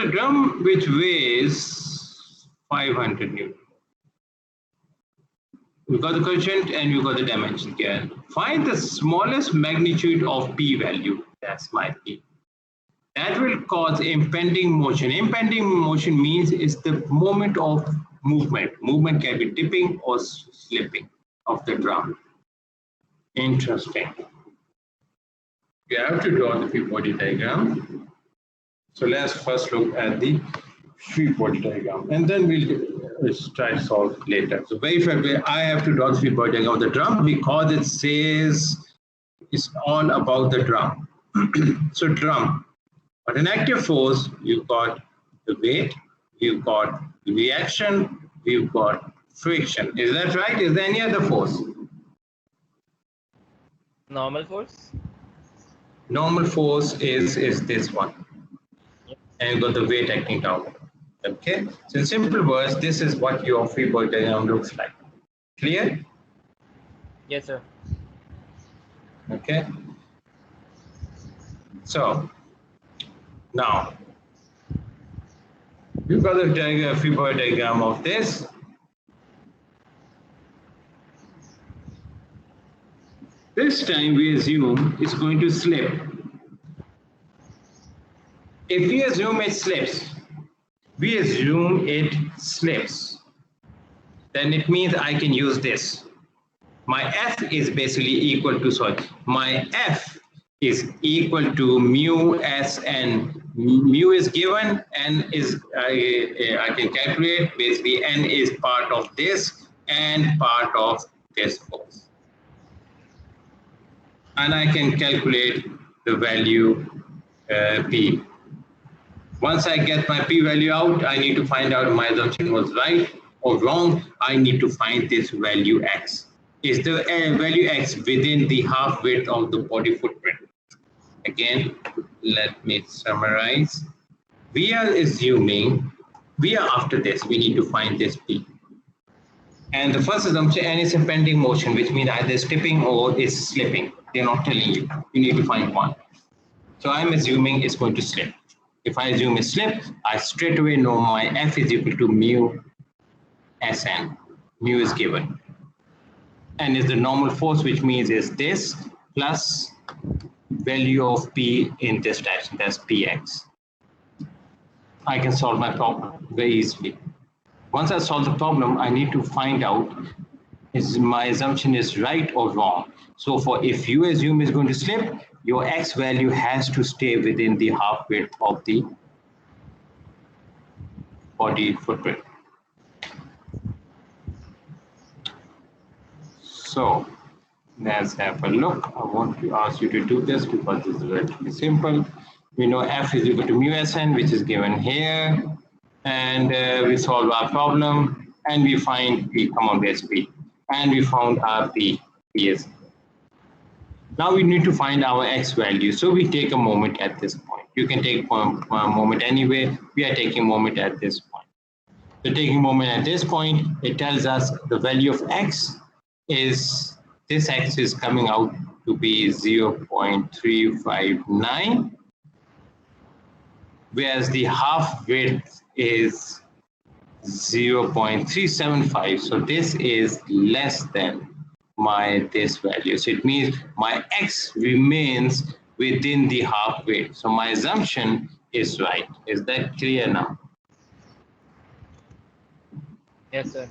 drum which weighs 500 Newton. We've got the coefficient and we've got the dimension here. Find the smallest magnitude of P value. That's my P. That will cause impending motion. Impending motion means it's the moment of movement. Movement can be tipping or slipping of the drum. Interesting. You have to draw the free body diagram. So let's first look at the free body diagram and then we'll try to solve later. So very first, I have to draw the free body diagram of the drum because it says it's all about the drum. So drum, but an active force, you've got the weight, you've got reaction, you've got friction. Is that right? Is there any other force? Normal force. Normal force is this one. And you've got the weight acting down. Okay. So in simple words, this is what your free body diagram looks like. Clear? Yes, sir. Okay. So now you've got the free body diagram of this. This time we assume it's going to slip. If we assume it slips, then it means I can use this. My F is basically equal to, my F is equal to mu Sn. Mu is given, N is, I can calculate, basically N is part of this and part of this force. And I can calculate the value P. Once I get my P value out, I need to find out if my assumption was right or wrong. I need to find this value X. Is the value X within the half width of the body footprint? Again, let me summarize. We are assuming, after this, we need to find this P. And the first assumption, N is impending motion, which means either it's tipping or it's slipping. They're not telling you. You need to find one. So I'm assuming it's going to slip. If I assume it slips, I straight away know my F is equal to mu Sn. Mu is given. And is the normal force, which means is this plus value of P in this direction, that's Px. I can solve my problem very easily. Once I solve the problem, I need to find out is my assumption is right or wrong. So for if you assume it's going to slip, your X value has to stay within the half width of the body footprint. So let's have a look. I want to ask you to do this because this is relatively simple. We know F is equal to mu Sn, which is given here. And we solve our problem and we find P, come on, where's P? And we found our P is. Now we need to find our X value. So we take a moment at this point. You can take a moment anyway. We are taking a moment at this point. So taking a moment at this point, it tells us the value of X is, this X is coming out to be 0.359, whereas the half width is 0.375. So this is less than this value. So it means my X remains within the half width. So my assumption is right. Is that clear now? Yes, sir.